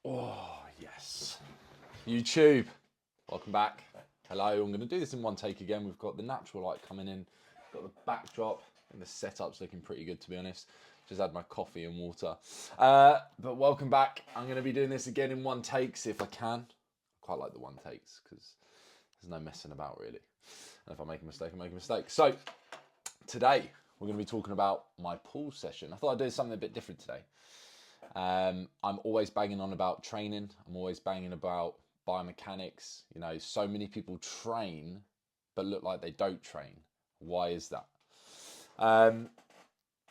Oh, yes. YouTube, welcome back. Hello, I'm going to do this in one take again. We've got the natural light coming in, got the backdrop, and the setup's looking pretty good, to be honest. Just had my coffee and water. But welcome back. I'm going to be doing this again in one takes if I can. I quite like the one takes because there's no messing about, really. And if I make a mistake, I make a mistake. So, today, we're going to be talking about my pool session. I thought I'd do something a bit different today. I'm always banging on about training. I'm always banging about biomechanics. You know, so many people train but look like they don't train. Why is that? Um,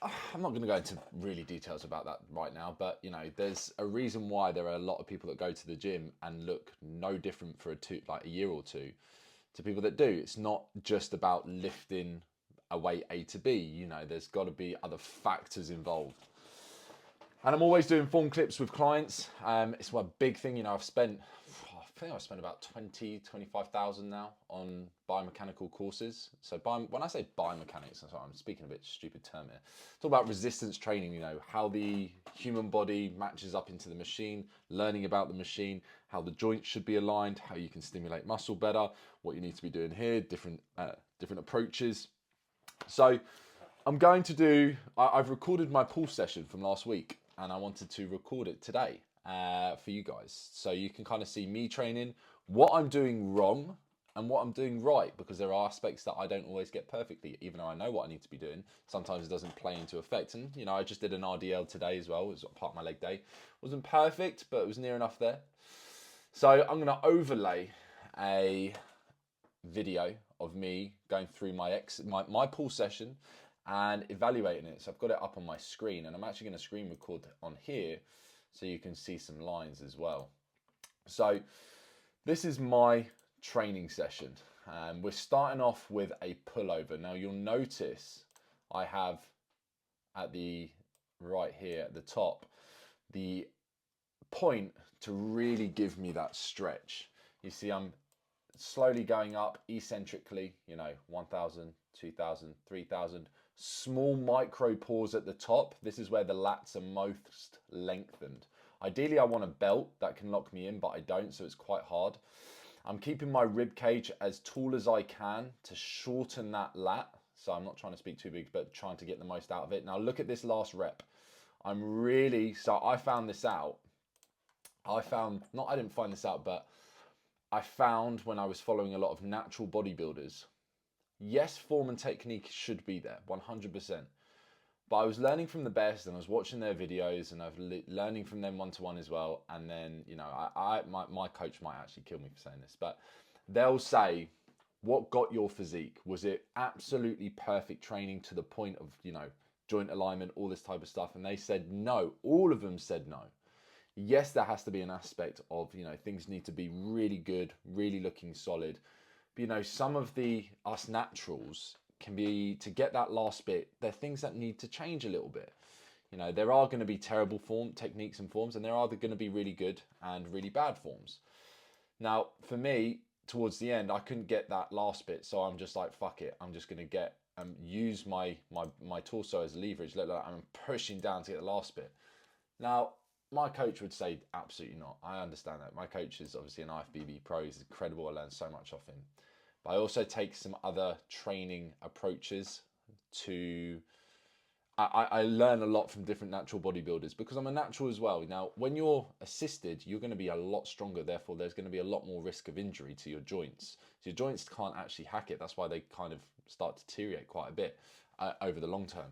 I'm not going to go into really details about that right now, but you know, there's a reason why there are a lot of people that go to the gym and look no different for a year or two to people that do. It's not just about lifting a weight A to B. You know, there's got to be other factors involved. And I'm always doing form clips with clients. It's my big thing. You know, I think I've spent about 25,000 now on biomechanical courses. So when I say biomechanics, I'm speaking a bit stupid term here. Talk about resistance training, you know, how the human body matches up into the machine, learning about the machine, how the joints should be aligned, how you can stimulate muscle better, what you need to be doing here, different approaches. So I've recorded my pool session from last week and I wanted to record it today for you guys. So you can kind of see me training, what I'm doing wrong and what I'm doing right, because there are aspects that I don't always get perfectly, even though I know what I need to be doing. Sometimes it doesn't play into effect. And, you know, I just did an RDL today as well. It was part of my leg day. Wasn't perfect, but it was near enough there. So I'm going to overlay a video of me going through my pool session and evaluating it. So I've got it up on my screen and I'm actually going to screen record on here so you can see some lines as well. So this is my training session. We're starting off with a pullover. Now you'll notice I have at the right here at the top the point to really give me that stretch. You see I'm slowly going up eccentrically, you know, 1,000, 2,000, 3,000. Small micro pause at the top. This is where the lats are most lengthened. Ideally, I want a belt that can lock me in, but I don't, so it's quite hard. I'm keeping my rib cage as tall as I can to shorten that lat. So I'm not trying to speak too big, but trying to get the most out of it. Now look at this last rep. I found this out. I didn't find this out, but I found when I was following a lot of natural bodybuilders, yes, form and technique should be there, 100%. But I was learning from the best and I was watching their videos and learning from them one-to-one as well. And then, you know, my coach might actually kill me for saying this, but they'll say, what got your physique? Was it absolutely perfect training to the point of, you know, joint alignment, all this type of stuff? And they said no. All of them said no. Yes, there has to be an aspect of, you know, things need to be really good, really looking solid. But, you know, some of us naturals can be, to get that last bit, they're things that need to change a little bit. You know, there are going to be terrible techniques and forms, and there are going to be really good and really bad forms. Now, for me, towards the end, I couldn't get that last bit, so I'm just like, fuck it. I'm just going to use my torso as leverage. Look like I'm pushing down to get the last bit. Now, my coach would say absolutely not. I understand that. My coach is obviously an IFBB pro. He's incredible. I learned so much off him. But I also take some other training approaches to... I learn a lot from different natural bodybuilders because I'm a natural as well. Now, when you're assisted, you're going to be a lot stronger. Therefore, there's going to be a lot more risk of injury to your joints. So your joints can't actually hack it. That's why they kind of start to deteriorate quite a bit over the long term.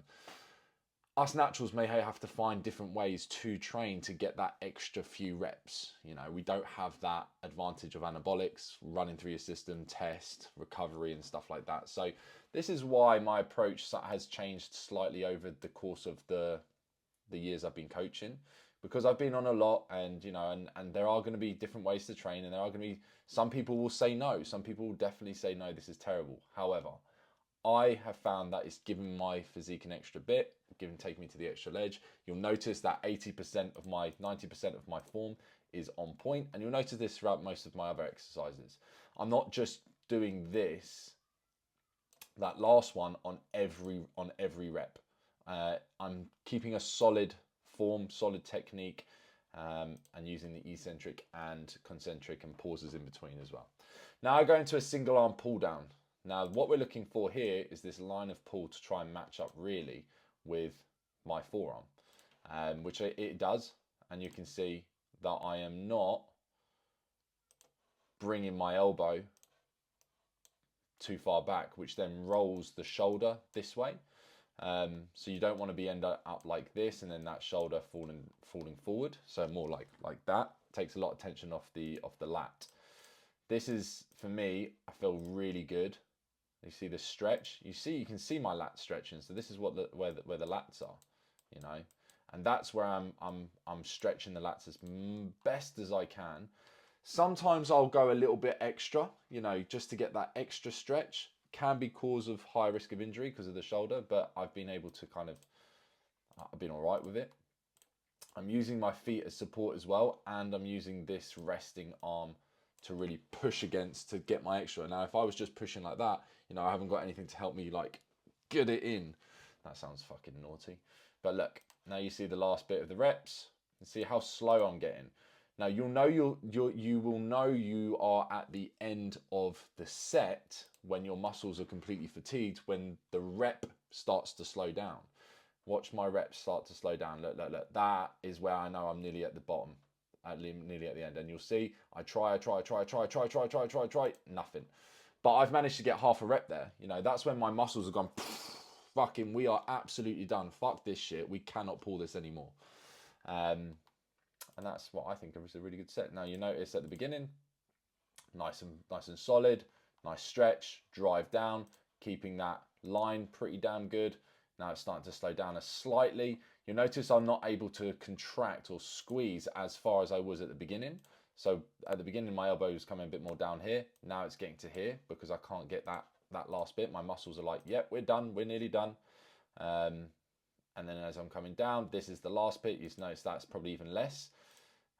Us naturals may have to find different ways to train to get that extra few reps. You know, we don't have that advantage of anabolics, running through your system, test, recovery and stuff like that. So this is why my approach has changed slightly over the course of the years I've been coaching, because I've been on a lot and, you know, and there are going to be different ways to train and there are going to be, some people will say no. Some people will definitely say no, this is terrible. However, I have found that it's given my physique an extra bit, taking me to the extra ledge. You'll notice that 90% of my form is on point, and you'll notice this throughout most of my other exercises. I'm not just doing that last one on every rep. I'm keeping a solid form, solid technique, and using the eccentric and concentric and pauses in between as well. Now I go into a single arm pull down. Now what we're looking for here is this line of pull to try and match up really with my forearm, which it does, and you can see that I am not bringing my elbow too far back, which then rolls the shoulder this way. So you don't want to be end up like this and then that shoulder falling forward. So more like that. Takes a lot of tension off the lat. This is, for me, I feel really good. You see the stretch. You can see my lat stretching. So this is what where the lats are, you know, and that's where I'm stretching the lats as best as I can. Sometimes I'll go a little bit extra, you know, just to get that extra stretch. Can be cause of high risk of injury because of the shoulder, but I've been able to I've been all right with it. I'm using my feet as support as well, and I'm using this resting arm to really push against to get my extra. Now, if I was just pushing like that, you know, I haven't got anything to help me like get it in. That sounds fucking naughty. But look, now you see the last bit of the reps and see how slow I'm getting. Now you will know you are at the end of the set when your muscles are completely fatigued, when the rep starts to slow down. Watch my reps start to slow down. Look. That is where I know I'm nearly at the bottom, nearly at the end. And you'll see I try, nothing. But I've managed to get half a rep there. You know, that's when my muscles have gone, fucking, we are absolutely done. Fuck this shit. We cannot pull this anymore. And that's what I think is a really good set. Now you notice at the beginning, nice and solid, nice stretch, drive down, keeping that line pretty damn good. Now it's starting to slow down slightly. You'll notice I'm not able to contract or squeeze as far as I was at the beginning. So at the beginning, my elbow was coming a bit more down here. Now it's getting to here because I can't get that last bit. My muscles are like, yep, we're done. We're nearly done. And then as I'm coming down, this is the last bit. You notice that's probably even less.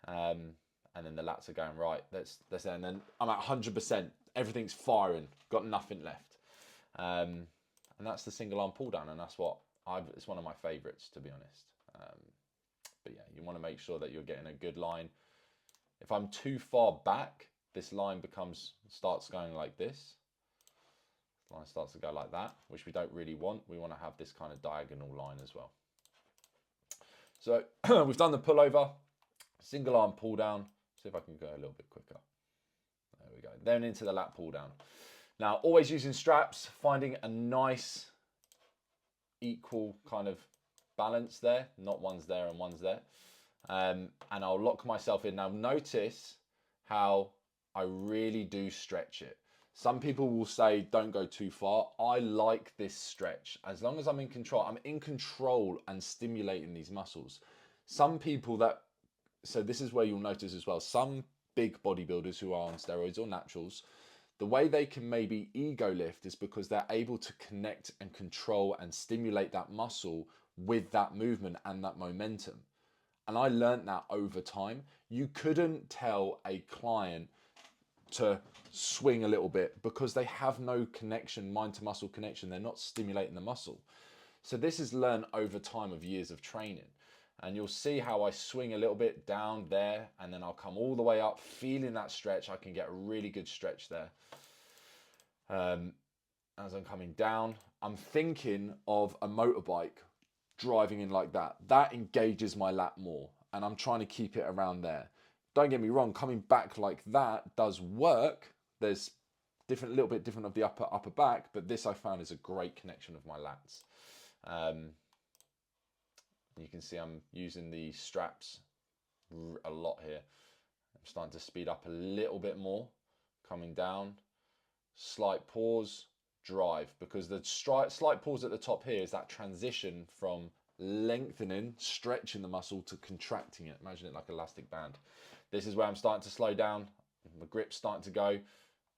And then the lats are going right. That's it. And then I'm at 100%. Everything's firing. Got nothing left. And that's the single arm pull down. And that's it's one of my favorites, to be honest. But yeah, you want to make sure that you're getting a good line. If I'm too far back, this line starts going like this. The line starts to go like that, which we don't really want. We want to have this kind of diagonal line as well. So we've done the pullover, single arm pull down. See if I can go a little bit quicker. There we go. Then into the lat pull down. Now, always using straps, finding a nice equal kind of balance there. Not one's there and one's there. And I'll lock myself in. Now notice how I really do stretch it. Some people will say don't go too far. I like this stretch. As long as I'm in control and stimulating these muscles. Some people so this is where you'll notice as well, some big bodybuilders who are on steroids or naturals, the way they can maybe ego lift is because they're able to connect and control and stimulate that muscle with that movement and that momentum. And I learned that over time. You couldn't tell a client to swing a little bit because they have no connection, mind to muscle connection. They're not stimulating the muscle. So this is learned over time of years of training. And you'll see how I swing a little bit down there and then I'll come all the way up, feeling that stretch. I can get a really good stretch there. As I'm coming down, I'm thinking of a motorbike driving in like that. That engages my lat more and I'm trying to keep it around there. Don't get me wrong, coming back like that does work. There's little bit different of the upper back, but this I found is a great connection of my lats. You can see I'm using the straps a lot here. I'm starting to speed up a little bit more, coming down, slight pause, drive, because the slight pause at the top here is that transition from lengthening, stretching the muscle to contracting it. Imagine it like elastic band. This is where I'm starting to slow down. My grip's starting to go.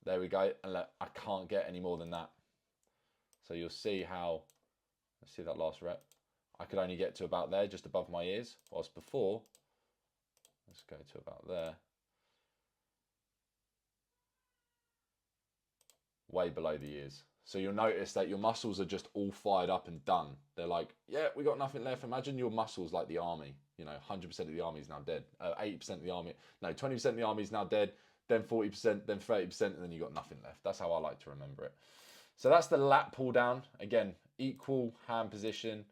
There we go. And look, I can't get any more than that. So you'll see how, let's see that last rep. I could only get to about there, just above my ears, whilst before, let's go to about there. Way below the ears. So you'll notice that your muscles are just all fired up and done. They're like, yeah, we got nothing left. Imagine your muscles like the army. You know, 100% of the army is now dead. 80% of the army, no, 20% of the army is now dead. Then 40%, then 30%, and then you got nothing left. That's how I like to remember it. So that's the lat pull down. Again, equal hand position.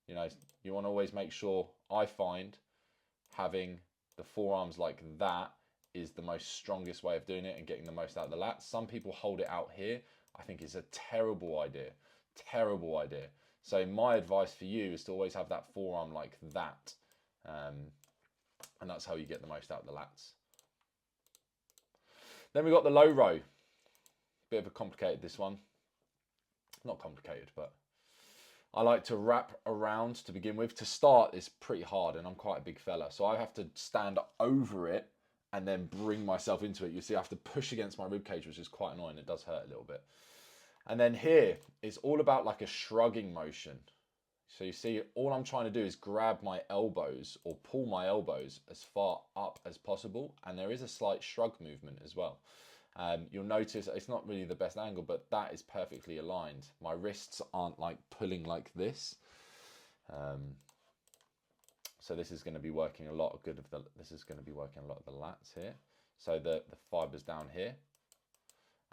You know, you want to always make sure, I find, having the forearms like that is the most strongest way of doing it and getting the most out of the lats. Some people hold it out here. I think it's a terrible idea. Terrible idea. So my advice for you is to always have that forearm like that. And that's how you get the most out of the lats. Then we got the low row. Bit of a complicated this one. Not complicated, but I like to wrap around to begin with. To start is pretty hard and I'm quite a big fella. So I have to stand over it and then bring myself into it. You see I have to push against my ribcage, which is quite annoying. It does hurt a little bit. And then here, it's all about like a shrugging motion. So you see, all I'm trying to do is grab my elbows or pull my elbows as far up as possible. And there is a slight shrug movement as well. You'll notice it's not really the best angle, but that is perfectly aligned. My wrists aren't like pulling like this. So this is going to be working a lot of good of the, this is going to be working a lot of the lats here. So the fibers down here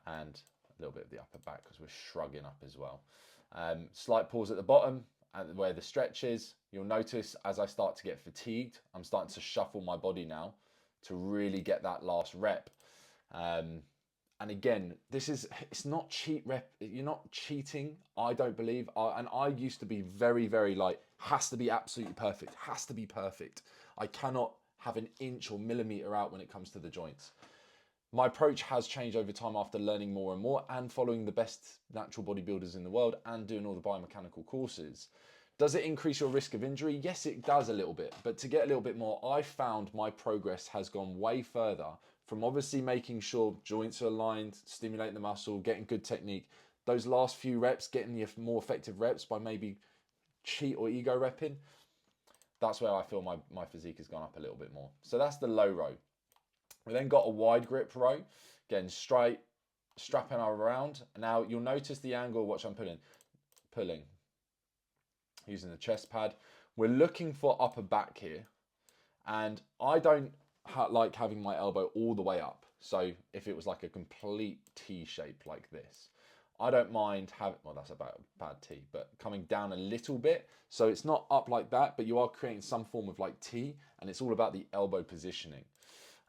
and a little bit of the upper back because we're shrugging up as well. Slight pause at the bottom and where the stretch is. You'll notice as I start to get fatigued, I'm starting to shuffle my body now to really get that last rep. And again, it's not cheat rep. You're not cheating, I don't believe. And I used to be very, very like, has to be absolutely perfect, has to be perfect. I cannot have an inch or millimeter out when it comes to the joints. My approach has changed over time after learning more and more and following the best natural bodybuilders in the world and doing all the biomechanical courses. Does it increase your risk of injury? Yes, it does a little bit. But to get a little bit more, I found my progress has gone way further from obviously making sure joints are aligned, stimulating the muscle, getting good technique. Those last few reps, getting the more effective reps by maybe cheat or ego repping. That's where I feel my physique has gone up a little bit more. So that's the low row. We then got a wide grip row. Again, straight, strapping around. Now you'll notice the angle, watch I'm pulling, using the chest pad. We're looking for upper back here. And I don't like having my elbow all the way up. So if it was like a complete T shape like this, I don't mind having, well, that's about a bad T, but coming down a little bit. So it's not up like that, but you are creating some form of like T, and it's all about the elbow positioning.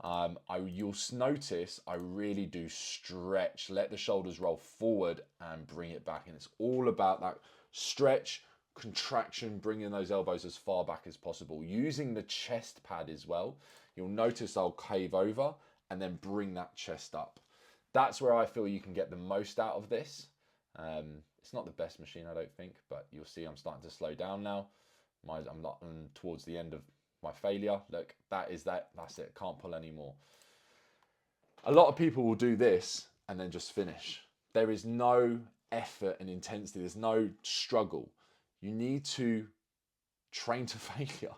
You'll notice I really do stretch, let the shoulders roll forward and bring it back. And it's all about that stretch, contraction, bringing those elbows as far back as possible. Using the chest pad as well. You'll notice I'll cave over and then bring that chest up. That's where I feel you can get the most out of this. It's not the best machine, I don't think, but you'll see I'm starting to slow down now. I'm not towards the end of my failure. Look, that's it. Can't pull anymore. A lot of people will do this and then just finish. There is no effort and intensity. There's no struggle. You need to train to failure.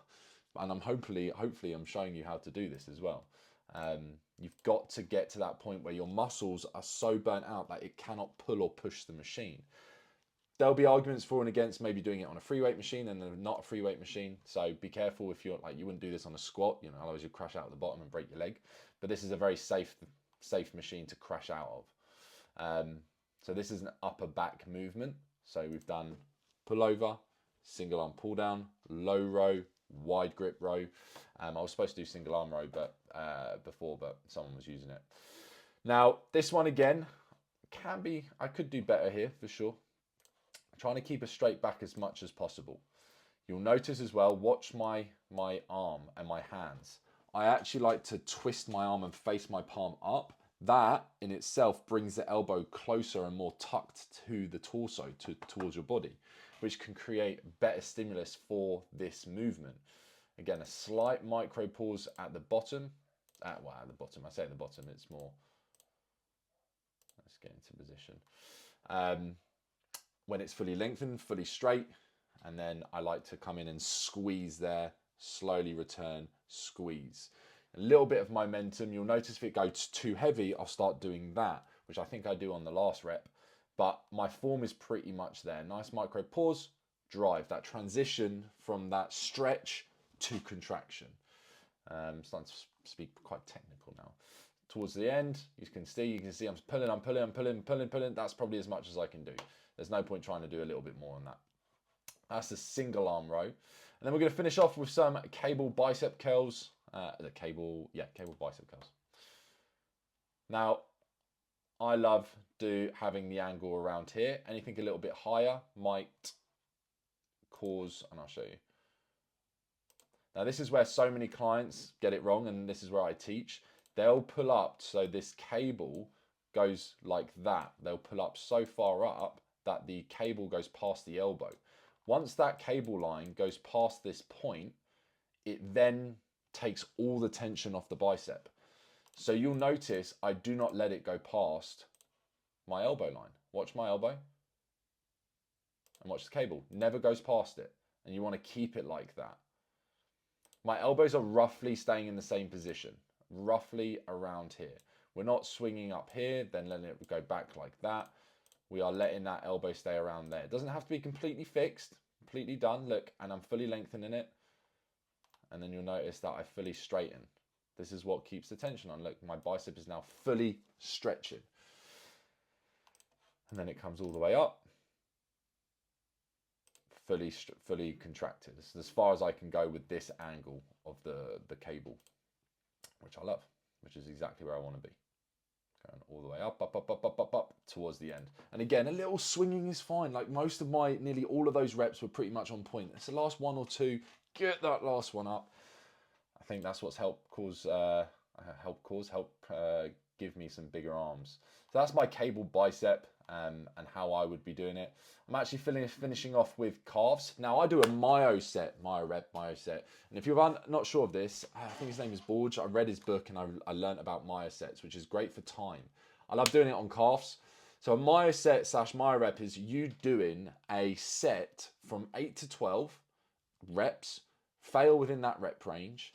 And hopefully I'm showing you how to do this as well. You've got to get to that point where your muscles are so burnt out that it cannot pull or push the machine. There'll be arguments for and against maybe doing it on a free weight machine and not a free weight machine. So be careful if you're like, you wouldn't do this on a squat, you know, otherwise you'd crash out at the bottom and break your leg. But this is a very safe machine to crash out of. So this is an upper back movement. So we've done pull over, single arm pull down, low row, wide grip row. I was supposed to do single arm row before, but someone was using it. Now this one again I could do better here for sure. I'm trying to keep a straight back as much as possible. You'll notice as well, watch my arm and my hands. I actually like to twist my arm and face my palm up. That in itself brings the elbow closer and more tucked to the torso, towards your body, which can create better stimulus for this movement. Again, a slight micro pause at the bottom. At the bottom, I say at the bottom, it's more, let's get into position. When it's fully lengthened, fully straight, and then I like to come in and squeeze there, slowly return, squeeze. A little bit of momentum. You'll notice if it goes too heavy, I'll start doing that, which I think I do on the last rep, but my form is pretty much there. Nice micro pause, drive, that transition from that stretch to contraction. Starting to speak quite technical now. Towards the end, you can see I'm pulling. That's probably as much as I can do. There's no point trying to do a little bit more than that. That's the single arm row. And then we're going to finish off with some cable bicep curls. Cable bicep curls. Now, I love having the angle around here. Anything a little bit higher might cause, and I'll show you. Now, this is where so many clients get it wrong, and this is where I teach. They'll pull up, so this cable goes like that. They'll pull up so far up that the cable goes past the elbow. Once that cable line goes past this point, it then takes all the tension off the bicep. So you'll notice I do not let it go past my elbow line. Watch my elbow and watch the cable. Never goes past it. And you want to keep it like that. My elbows are roughly staying in the same position, roughly around here. We're not swinging up here, then letting it go back like that. We are letting that elbow stay around there. It doesn't have to be completely fixed, completely done. Look, and I'm fully lengthening it. And then you'll notice that I fully straighten. This is what keeps the tension on. Look, my bicep is now fully stretching. And then it comes all the way up. Fully contracted. This is as far as I can go with this angle of the cable, which I love, which is exactly where I want to be. Going all the way up towards the end. And again, a little swinging is fine. Like most of nearly all of those reps were pretty much on point. It's the last one or two. Get that last one up. I think that's what's helped give me some bigger arms. So that's my cable bicep and how I would be doing it. I'm actually finishing off with calves. Now I do a myo rep. And if you're not sure of this, I think his name is Borge. I read his book and I learned about myo sets, which is great for time. I love doing it on calves. So a myo set / myo rep is you doing a set from 8 to 12 reps, fail within that rep range,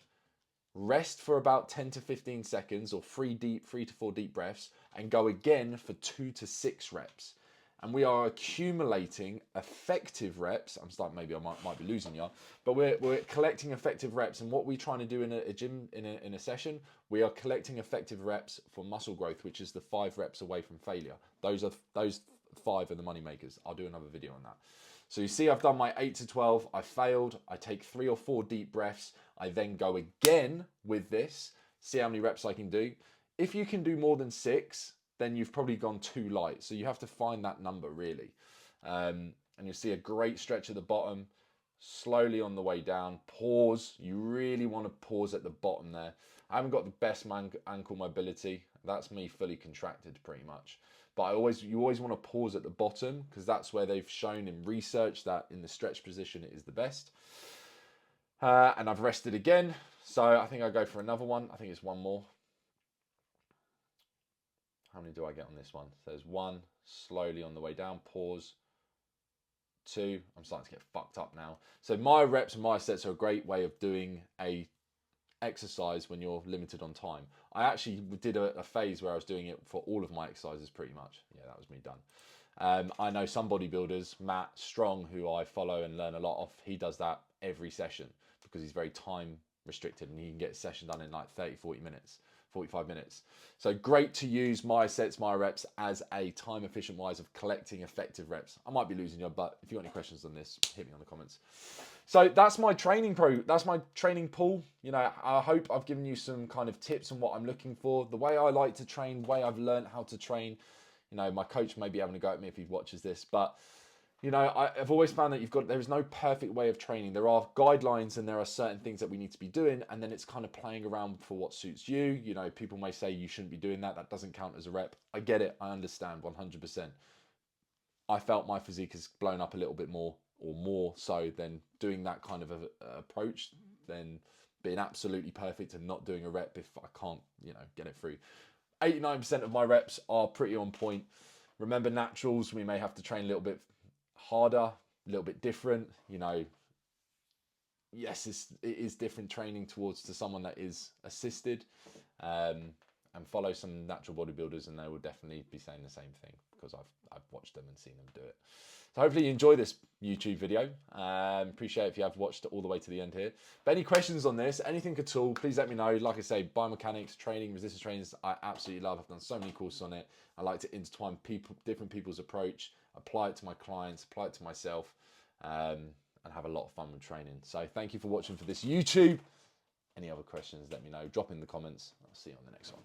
rest for about 10 to 15 seconds or 3 to 4 deep breaths, and go again for 2 to 6 reps. And we are accumulating effective reps. I'm starting, maybe I might be losing you, but we're collecting effective reps. And what we're trying to do in a gym, in a session, we are collecting effective reps for muscle growth, which is the 5 reps away from failure. Those 5 are the money makers. I'll do another video on that. So you see I've done my 8 to 12, I failed, I take 3 or 4 deep breaths, I then go again with this, see how many reps I can do. If you can do more than 6, then you've probably gone too light. So you have to find that number really. And you'll see a great stretch at the bottom, slowly on the way down, pause. You really want to pause at the bottom there. I haven't got the best ankle mobility. That's me fully contracted pretty much. But you always want to pause at the bottom because that's where they've shown in research that in the stretch position it is the best. And I've rested again. So I think I'll go for another one. I think it's one more. How many do I get on this one? So there's 1, slowly on the way down, pause. 2, I'm starting to get fucked up now. So my reps and my sets are a great way of doing a exercise when you're limited on time. I actually did a phase where I was doing it for all of my exercises pretty much. Yeah, that was me done. I know some bodybuilders, Matt Strong, who I follow and learn a lot of, he does that every session because he's very time restricted and he can get a session done in like 30, 40 minutes. 45 minutes. So great to use my sets, my reps as a time efficient wise of collecting effective reps. I might be losing you, but if you got any questions on this, hit me on the comments. So that's my training pool. You know, I hope I've given you some kind of tips on what I'm looking for. The way I like to train, the way I've learned how to train. You know, my coach may be having a go at me if he watches this, but you know, I've always found that there is no perfect way of training. There are guidelines and there are certain things that we need to be doing, and then it's kind of playing around for what suits you. You know, people may say you shouldn't be doing that. That doesn't count as a rep. I get it. I understand 100%. I felt my physique has blown up a little bit more so than doing that kind of approach than being absolutely perfect and not doing a rep if I can't, you know, get it through. 89% of my reps are pretty on point. Remember, naturals, we may have to train a little bit harder, a little bit different, you know. Yes, it is different training to someone that is assisted, and follow some natural bodybuilders and they will definitely be saying the same thing. because I've watched them and seen them do it. So hopefully you enjoy this YouTube video. Appreciate it if you have watched it all the way to the end here. But any questions on this, anything at all, please let me know. Like I say, biomechanics, training, resistance trainings, I absolutely love. I've done so many courses on it. I like to intertwine different people's approach, apply it to my clients, apply it to myself, and have a lot of fun with training. So thank you for watching for this YouTube. Any other questions, let me know. Drop in the comments. I'll see you on the next one.